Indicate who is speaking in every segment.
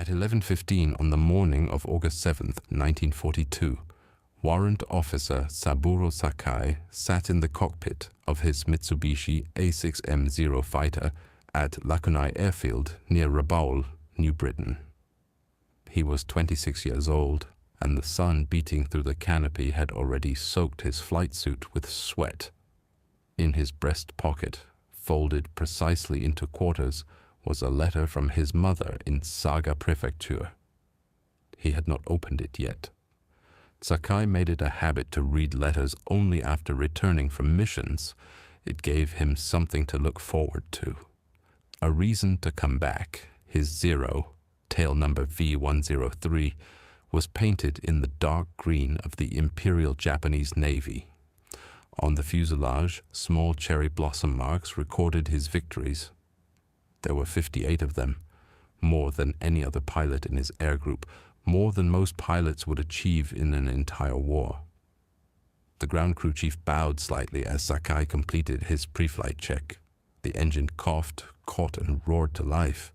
Speaker 1: At 11:15 on the morning of August 7th, 1942, Warrant Officer Saburo Sakai sat in the cockpit of his Mitsubishi A6M0 fighter at Lakunai Airfield near Rabaul, New Britain. He was 26 years old, and the sun beating through the canopy had already soaked his flight suit with sweat. In his breast pocket, folded precisely into quarters, was a letter from his mother in Saga Prefecture. He had not opened it yet. Sakai made it a habit to read letters only after returning from missions. It gave him something to look forward to. A reason to come back. His Zero, tail number V103, was painted in the dark green of the Imperial Japanese Navy. On the fuselage, small cherry blossom marks recorded his victories. There were 58 of them, more than any other pilot in his air group, more than most pilots would achieve in an entire war. The ground crew chief bowed slightly as Sakai completed his pre-flight check. The engine coughed, caught, and roared to life.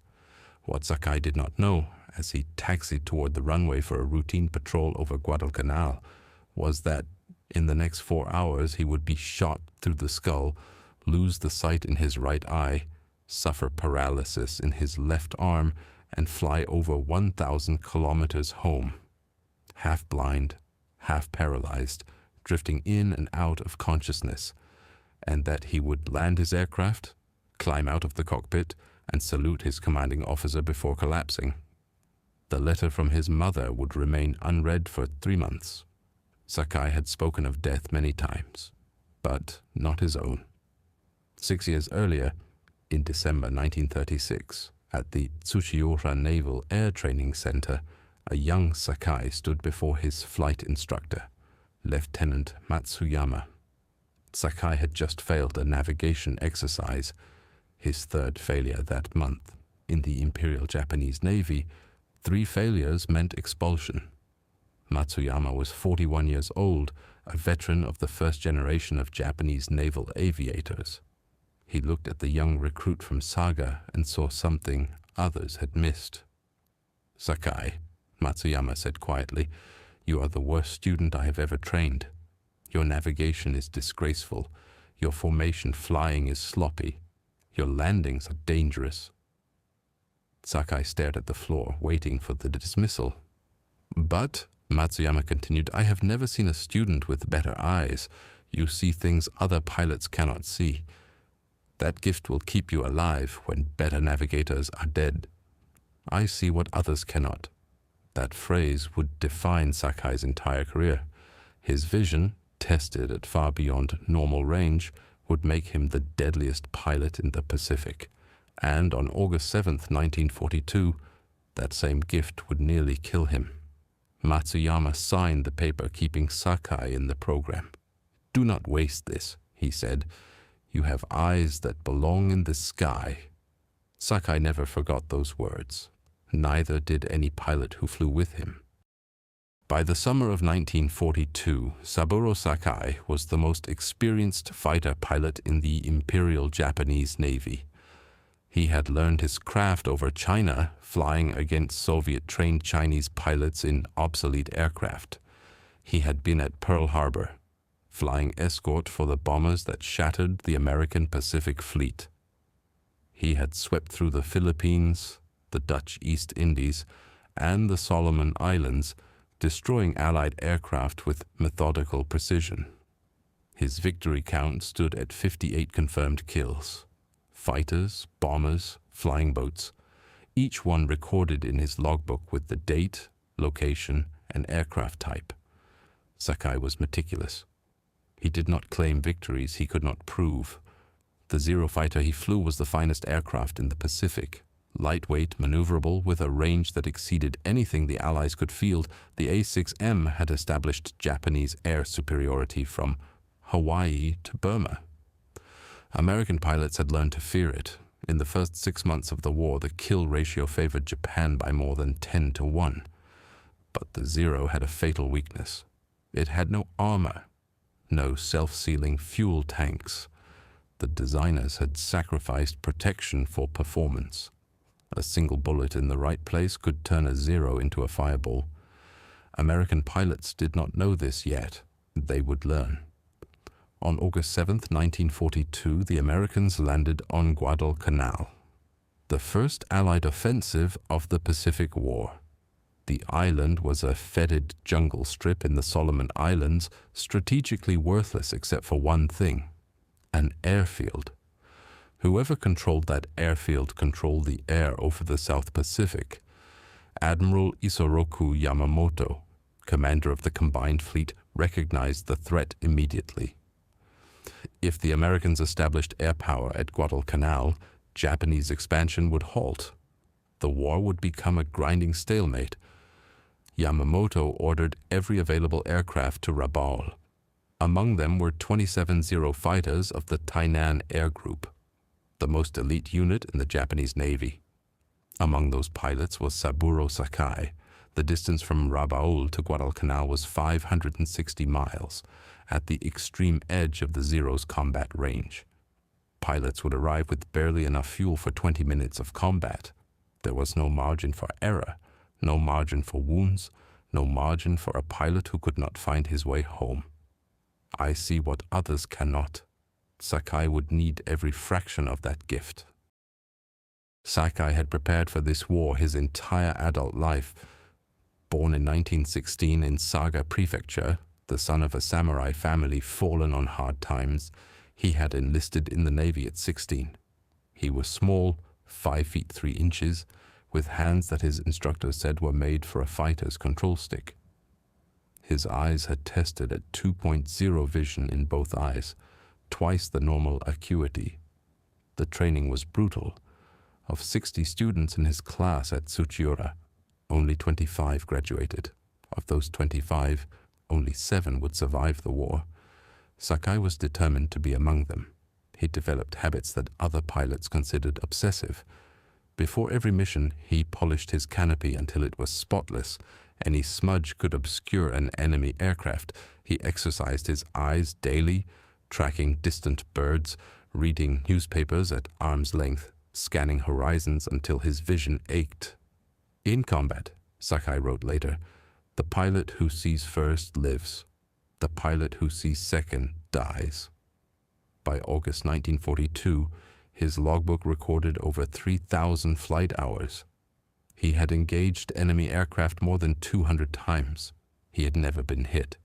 Speaker 1: What Sakai did not know, as he taxied toward the runway for a routine patrol over Guadalcanal, was that in the next 4 hours he would be shot through the skull, lose the sight in his right eye, suffer paralysis in his left arm, and fly over 1,000 kilometers home, half blind, half paralyzed, drifting in and out of consciousness, and that he would land his aircraft, climb out of the cockpit, and salute his commanding officer before collapsing. The letter from his mother would remain unread for 3 months. Sakai had spoken of death many times, but not his own. 6 years earlier, in December 1936, at the Tsushiura Naval Air Training Center, a young Sakai stood before his flight instructor, Lieutenant Matsuyama. Sakai had just failed a navigation exercise, his third failure that month. In the Imperial Japanese Navy, 3 failures meant expulsion. Matsuyama was 41 years old, a veteran of the first generation of Japanese naval aviators. He looked at the young recruit from Saga and saw something others had missed. "Sakai," Matsuyama said quietly, "you are the worst student I have ever trained. Your navigation is disgraceful. Your formation flying is sloppy. Your landings are dangerous." Sakai stared at the floor, waiting for the dismissal. "But," Matsuyama continued, "I have never seen a student with better eyes. You see things other pilots cannot see. That gift will keep you alive when better navigators are dead. I see what others cannot." That phrase would define Sakai's entire career. His vision, tested at far beyond normal range, would make him the deadliest pilot in the Pacific. And on August 7th, 1942, that same gift would nearly kill him. Matsuyama signed the paper keeping Sakai in the program. "Do not waste this," he said. "You have eyes that belong in the sky." Sakai never forgot those words. Neither did any pilot who flew with him. By the summer of 1942, Saburo Sakai was the most experienced fighter pilot in the Imperial Japanese Navy. He had learned his craft over China, flying against Soviet-trained Chinese pilots in obsolete aircraft. He had been at Pearl Harbor, flying escort for the bombers that shattered the American Pacific Fleet. He had swept through the Philippines, the Dutch East Indies, and the Solomon Islands, destroying Allied aircraft with methodical precision. His victory count stood at 58 confirmed kills. Fighters, bombers, flying boats, each one recorded in his logbook with the date, location, and aircraft type. Sakai was meticulous. He did not claim victories he could not prove. The Zero fighter he flew was the finest aircraft in the Pacific. Lightweight, maneuverable, with a range that exceeded anything the Allies could field, the A6M had established Japanese air superiority from Hawaii to Burma. American pilots had learned to fear it. In the first 6 months of the war, the kill ratio favored Japan by more than 10 to 1. But the Zero had a fatal weakness. It had no armor, no self-sealing fuel tanks. The designers had sacrificed protection for performance. A single bullet in the right place could turn a zero into a fireball. American pilots did not know this yet. They would learn. On August 7, 1942, the Americans landed on Guadalcanal, the first Allied offensive of the Pacific War. The island was a fetid jungle strip in the Solomon Islands, strategically worthless except for one thing: an airfield. Whoever controlled that airfield controlled the air over the South Pacific. Admiral Isoroku Yamamoto, commander of the combined fleet, recognized the threat immediately. If the Americans established air power at Guadalcanal, Japanese expansion would halt. The war would become a grinding stalemate. Yamamoto ordered every available aircraft to Rabaul. Among them were 27 Zero fighters of the Tainan Air Group, the most elite unit in the Japanese Navy. Among those pilots was Saburo Sakai. The distance from Rabaul to Guadalcanal was 560 miles, at the extreme edge of the Zero's combat range. Pilots would arrive with barely enough fuel for 20 minutes of combat. There was no margin for error, no margin for wounds, no margin for a pilot who could not find his way home. I see what others cannot. Sakai would need every fraction of that gift. Sakai had prepared for this war his entire adult life. Born in 1916 in Saga Prefecture, the son of a samurai family fallen on hard times, he had enlisted in the Navy at 16. He was small, 5 feet 3 inches, with hands that his instructor said were made for a fighter's control stick. His eyes had tested at 2.0 vision in both eyes, twice the normal acuity. The training was brutal. Of 60 students in his class at Tsuchiura, only 25 graduated. Of those 25, only 7 would survive the war. Sakai was determined to be among them. He developed habits that other pilots considered obsessive. Before every mission, he polished his canopy until it was spotless. Any smudge could obscure an enemy aircraft. He exercised his eyes daily, tracking distant birds, reading newspapers at arm's length, scanning horizons until his vision ached. In combat, Sakai wrote later, the pilot who sees first lives. The pilot who sees second dies. By August 1942, his logbook recorded over 3,000 flight hours. He had engaged enemy aircraft more than 200 times. He had never been hit.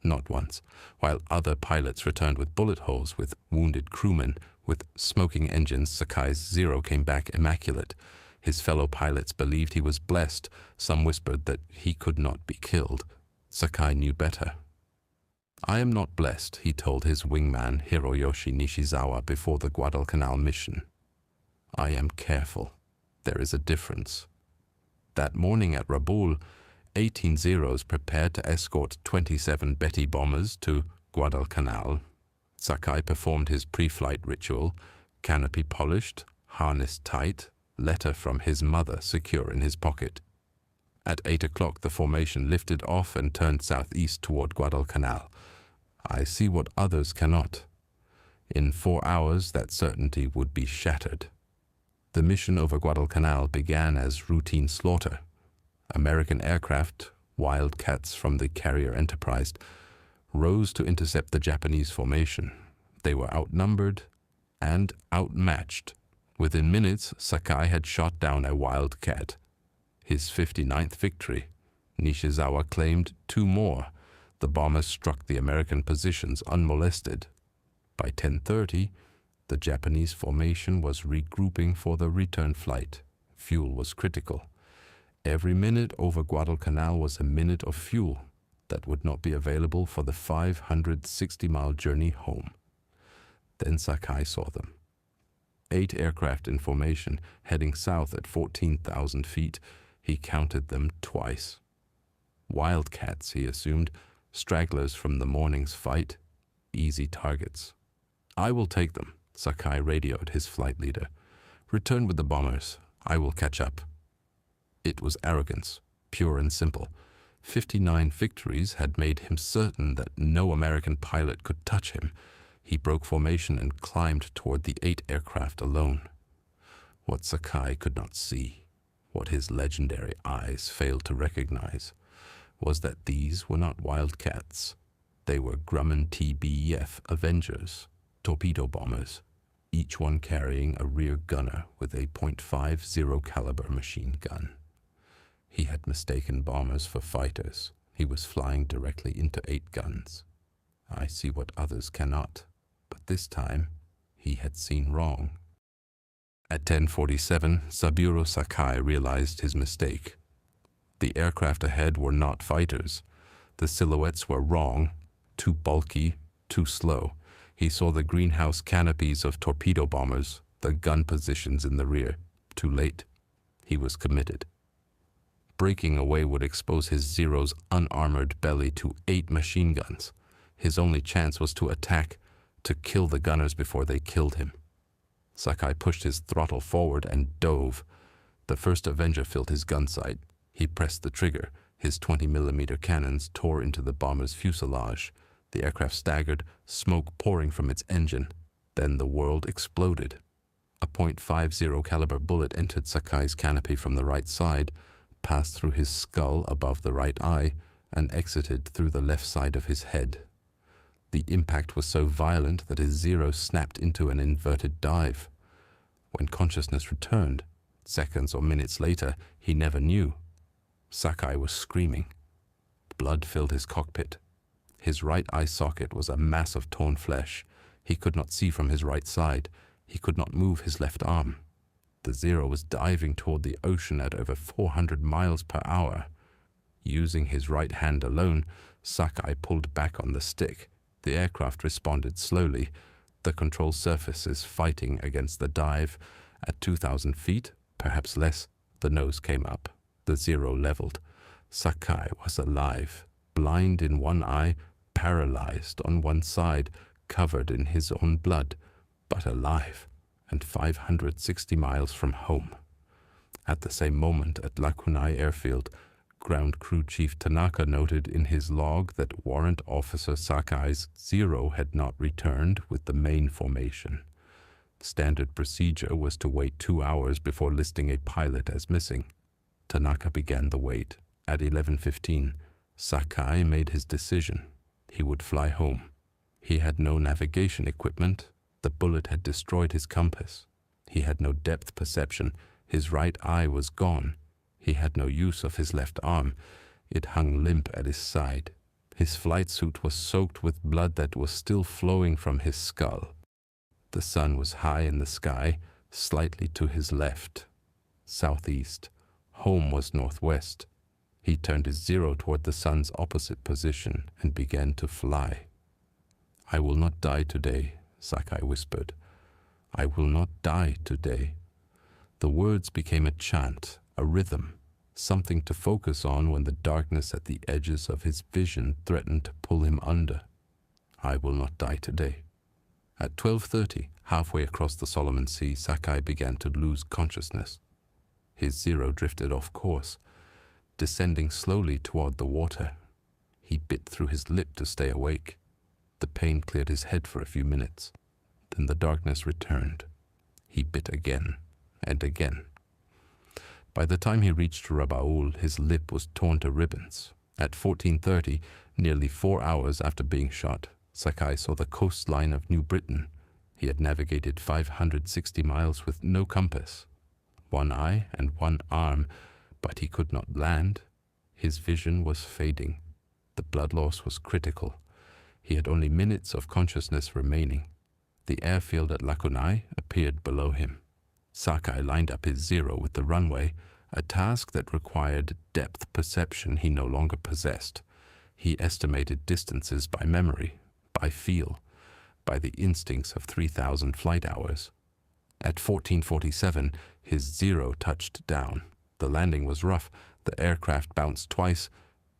Speaker 1: Not once. While other pilots returned with bullet holes, with wounded crewmen, with smoking engines, Sakai's Zero came back immaculate. His fellow pilots believed he was blessed. Some whispered that he could not be killed. Sakai knew better. I am not blessed, he told his wingman Hiroyoshi Nishizawa before the Guadalcanal mission. I am careful. There is a difference. That morning at Rabaul, 18 Zeros prepared to escort 27 Betty bombers to Guadalcanal. Sakai performed his pre-flight ritual, canopy polished, harness tight, letter from his mother secure in his pocket. At 8 o'clock the formation lifted off and turned southeast toward Guadalcanal. I see what others cannot. In 4 hours that certainty would be shattered. The mission over Guadalcanal began as routine slaughter. American aircraft, Wildcats from the carrier Enterprise, rose to intercept the Japanese formation. They were outnumbered and outmatched. Within minutes, Sakai had shot down a Wildcat. His 59th victory. Nishizawa claimed 2 more. The bombers struck the American positions unmolested. By 10:30, the Japanese formation was regrouping for the return flight. Fuel was critical. Every minute over Guadalcanal was a minute of fuel that would not be available for the 560-mile journey home. Then Sakai saw them. 8 aircraft in formation, heading south at 14,000 feet. He counted them twice. Wildcats, he assumed, stragglers from the morning's fight, easy targets. I will take them, Sakai radioed his flight leader. Return with the bombers. I will catch up. It was arrogance, pure and simple. 59 victories had made him certain that no American pilot could touch him. He broke formation and climbed toward the 8 aircraft alone. What Sakai could not see, what his legendary eyes failed to recognize, was that these were not wildcats. They were Grumman TBF Avengers, torpedo bombers, each one carrying a rear gunner with a .50 caliber machine gun. He had mistaken bombers for fighters. He was flying directly into 8 guns. I see what others cannot, but this time he had seen wrong. At 10:47, Saburo Sakai realized his mistake. The aircraft ahead were not fighters. The silhouettes were wrong, too bulky, too slow. He saw the greenhouse canopies of torpedo bombers, the gun positions in the rear. Too late. He was committed. Breaking away would expose his Zero's unarmored belly to 8 machine guns. His only chance was to attack, to kill the gunners before they killed him. Sakai pushed his throttle forward and dove. The first Avenger filled his gun sight. He pressed the trigger. His 20mm cannons tore into the bomber's fuselage. The aircraft staggered, smoke pouring from its engine. Then the world exploded. A .50 caliber bullet entered Sakai's canopy from the right side, passed through his skull above the right eye, and exited through the left side of his head. The impact was so violent that his Zero snapped into an inverted dive. When consciousness returned, seconds or minutes later, he never knew. Sakai was screaming. Blood filled his cockpit. His right eye socket was a mass of torn flesh. He could not see from his right side. He could not move his left arm. The Zero was diving toward the ocean at over 400 miles per hour. Using his right hand alone, Sakai pulled back on the stick. The aircraft responded slowly, the control surfaces fighting against the dive. At 2,000 feet, perhaps less, the nose came up. The Zero leveled. Sakai was alive, blind in one eye, paralyzed on one side, covered in his own blood, but alive, and 560 miles from home. At the same moment at Lakunai Airfield, Ground Crew Chief Tanaka noted in his log that Warrant Officer Sakai's Zero had not returned with the main formation. Standard procedure was to wait 2 hours before listing a pilot as missing. Tanaka began the wait. At 11:15, Sakai made his decision. He would fly home. He had no navigation equipment. The bullet had destroyed his compass. He had no depth perception. His right eye was gone. He had no use of his left arm. It hung limp at his side. His flight suit was soaked with blood that was still flowing from his skull. The sun was high in the sky, slightly to his left, southeast. Home was northwest. He turned his Zero toward the sun's opposite position and began to fly. "I will not die today," Sakai whispered. "I will not die today." The words became a chant, a rhythm, something to focus on when the darkness at the edges of his vision threatened to pull him under. "I will not die today." At 12:30, halfway across the Solomon Sea, Sakai began to lose consciousness. His Zero drifted off course, descending slowly toward the water. He bit through his lip to stay awake. The pain cleared his head for a few minutes. Then the darkness returned. He bit again and again. By the time he reached Rabaul, his lip was torn to ribbons. At 14:30, nearly 4 hours after being shot, Sakai saw the coastline of New Britain. He had navigated 560 miles with no compass, one eye and one arm, but he could not land. His vision was fading. The blood loss was critical. He had only minutes of consciousness remaining. The airfield at Lakunai appeared below him. Sakai lined up his Zero with the runway, a task that required depth perception he no longer possessed. He estimated distances by memory, by feel, by the instincts of 3,000 flight hours. At 14:47, his Zero touched down. The landing was rough. The aircraft bounced twice,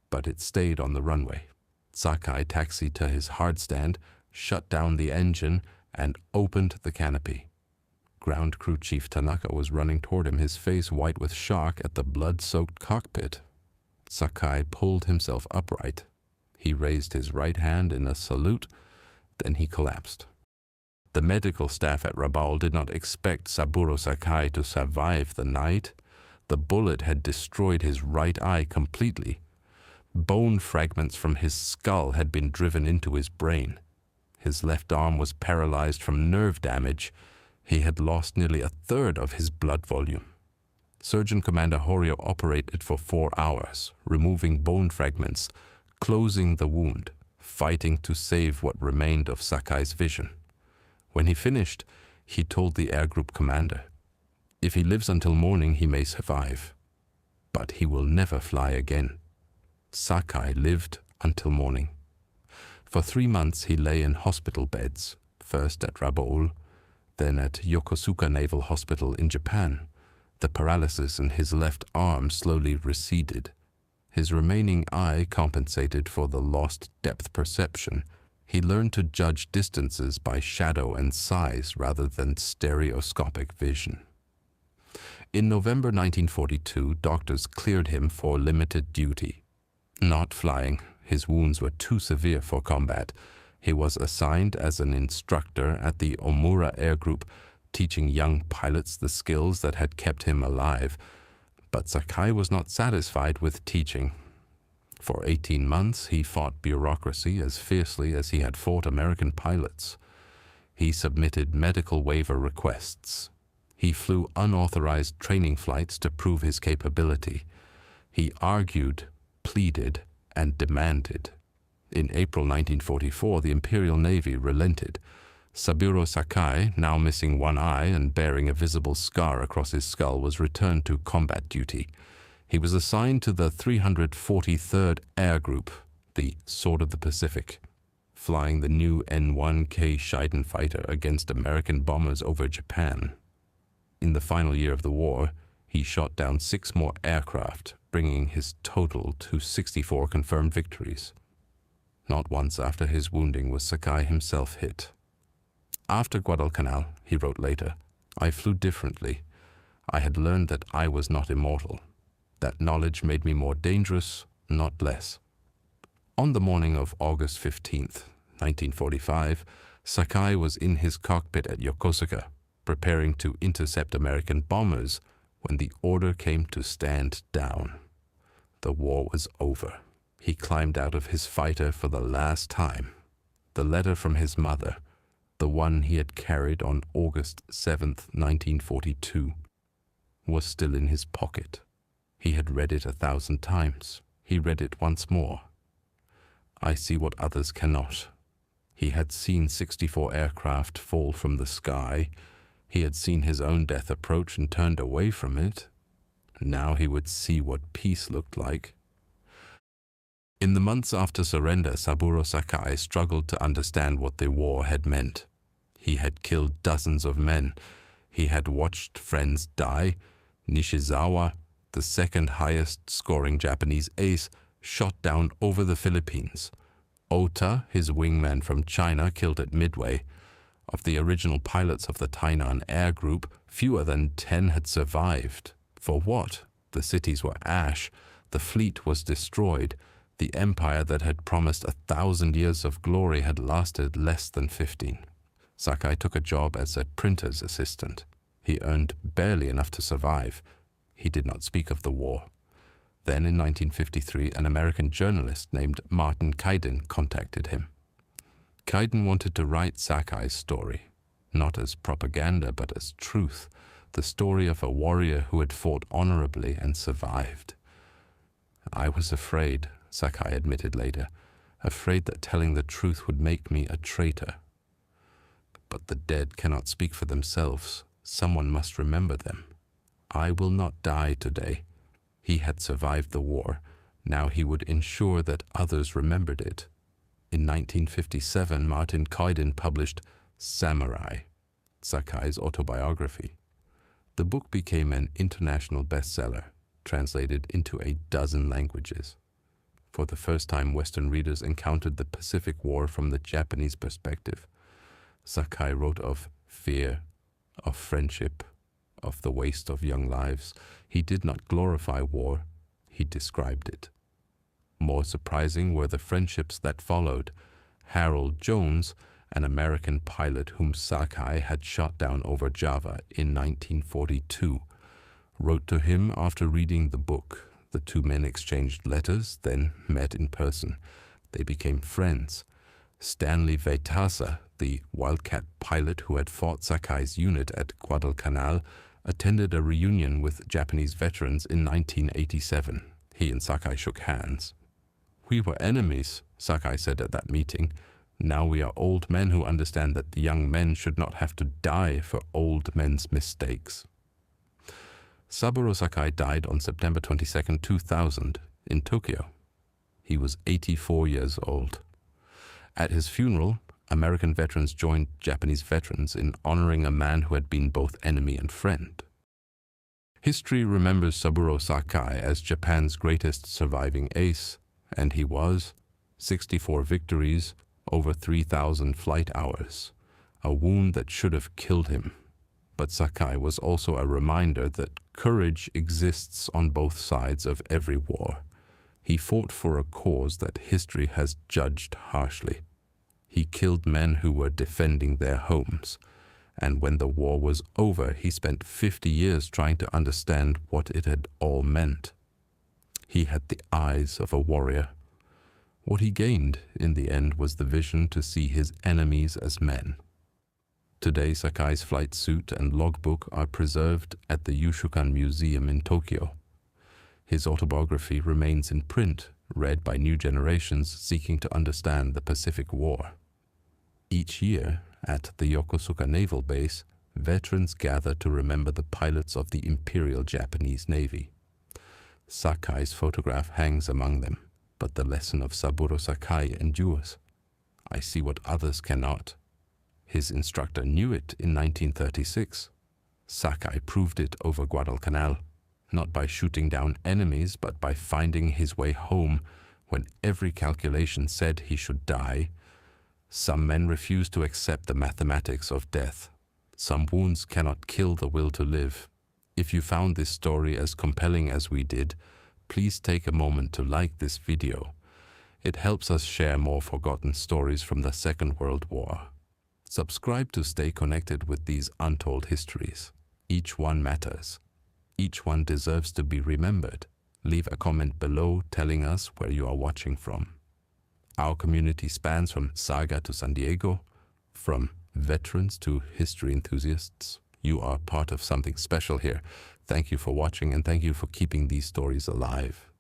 Speaker 1: but it stayed on the runway. Sakai taxied to his hardstand, shut down the engine, and opened the canopy. Ground Crew Chief Tanaka was running toward him, his face white with shock at the blood-soaked cockpit. Sakai pulled himself upright. He raised his right hand in a salute, then he collapsed. The medical staff at Rabaul did not expect Saburo Sakai to survive the night. The bullet had destroyed his right eye completely. Bone fragments from his skull had been driven into his brain. His left arm was paralyzed from nerve damage. He had lost nearly a third of his blood volume. Surgeon Commander Horio operated for 4 hours, removing bone fragments, closing the wound, fighting to save what remained of Sakai's vision. When he finished, he told the air group commander, "If he lives until morning, he may survive, but he will never fly again." Sakai lived until morning. For 3 months he lay in hospital beds, first at Rabaul, then at Yokosuka Naval Hospital in Japan. The paralysis in his left arm slowly receded. His remaining eye compensated for the lost depth perception. He learned to judge distances by shadow and size rather than stereoscopic vision. In November 1942, doctors cleared him for limited duty. Not flying, his wounds were too severe for combat. He was assigned as an instructor at the Omura Air Group, teaching young pilots the skills that had kept him alive. But Sakai was not satisfied with teaching. For 18 months, he fought bureaucracy as fiercely as he had fought American pilots. He submitted medical waiver requests. He flew unauthorized training flights to prove his capability. He argued, pleaded, and demanded. In April 1944, the Imperial Navy relented. Saburo Sakai, now missing one eye and bearing a visible scar across his skull, was returned to combat duty. He was assigned to the 343rd Air Group, the Sword of the Pacific, flying the new N-1K Shiden fighter against American bombers over Japan. In the final year of the war, he shot down 6 more aircraft, bringing his total to 64 confirmed victories. Not once after his wounding was Sakai himself hit. After Guadalcanal, he wrote later, "I flew differently. I had learned that I was not immortal. That knowledge made me more dangerous, not less." On the morning of August 15th, 1945, Sakai was in his cockpit at Yokosuka, preparing to intercept American bombers when the order came to stand down. The war was over. He climbed out of his fighter for the last time. The letter from his mother, the one he had carried on August 7th, 1942, was still in his pocket. He had read it 1,000 times. He read it once more. "I see what others cannot." He had seen 64 aircraft fall from the sky. He had seen his own death approach and turned away from it. Now he would see what peace looked like. In the months after surrender, Saburo Sakai struggled to understand what the war had meant. He had killed dozens of men. He had watched friends die. Nishizawa, the second highest scoring Japanese ace, shot down over the Philippines. Ota, his wingman from China, killed at Midway. Of the original pilots of the Tainan Air Group, fewer than 10 had survived. For what? The cities were ash. The fleet was destroyed. The empire that had promised 1,000 years of glory had lasted less than 15. Sakai took a job as a printer's assistant. He earned barely enough to survive. He did not speak of the war. Then in 1953, an American journalist named Martin Kaiden contacted him. Kaiden wanted to write Sakai's story, not as propaganda but as truth, the story of a warrior who had fought honorably and survived. "I was afraid," Sakai admitted later, "afraid that telling the truth would make me a traitor. But the dead cannot speak for themselves. Someone must remember them. I will not die today." He had survived the war. Now he would ensure that others remembered it. In 1957, Martin Kaiden published Samurai, Sakai's autobiography. The book became an international bestseller, translated into a dozen languages. For the first time, Western readers encountered the Pacific War from the Japanese perspective. Sakai wrote of fear, of friendship, of the waste of young lives. He did not glorify war, he described it. More surprising were the friendships that followed. Harold Jones, an American pilot whom Sakai had shot down over Java in 1942, wrote to him after reading the book. The two men exchanged letters, then met in person. They became friends. Stanley Veitasa, the Wildcat pilot who had fought Sakai's unit at Guadalcanal, attended a reunion with Japanese veterans in 1987. He and Sakai shook hands. "We were enemies," Sakai said at that meeting. "Now we are old men who understand that the young men should not have to die for old men's mistakes." Saburo Sakai died on September 22, 2000, in Tokyo. He was 84 years old. At his funeral, American veterans joined Japanese veterans in honoring a man who had been both enemy and friend. History remembers Saburo Sakai as Japan's greatest surviving ace, and he was 64 victories, over 3,000 flight hours, a wound that should have killed him. But Sakai was also a reminder that courage exists on both sides of every war. He fought for a cause that history has judged harshly. He killed men who were defending their homes, and when the war was over, he spent 50 years trying to understand what it had all meant. He had the eyes of a warrior. What he gained in the end was the vision to see his enemies as men. Today, Sakai's flight suit and logbook are preserved at the Yushukan Museum in Tokyo. His autobiography remains in print, read by new generations seeking to understand the Pacific War. Each year, at the Yokosuka Naval Base, veterans gather to remember the pilots of the Imperial Japanese Navy. Sakai's photograph hangs among them, but the lesson of Saburo Sakai endures. "I see what others cannot." His instructor knew it in 1936. Sakai proved it over Guadalcanal, not by shooting down enemies, but by finding his way home when every calculation said he should die. Some men refuse to accept the mathematics of death. Some wounds cannot kill the will to live. If you found this story as compelling as we did, please take a moment to like this video. It helps us share more forgotten stories from the Second World War. Subscribe to stay connected with these untold histories. Each one matters. Each one deserves to be remembered. Leave a comment below telling us where you are watching from. Our community spans from Saga to San Diego, from veterans to history enthusiasts. You are part of something special here. Thank you for watching, and thank you for keeping these stories alive.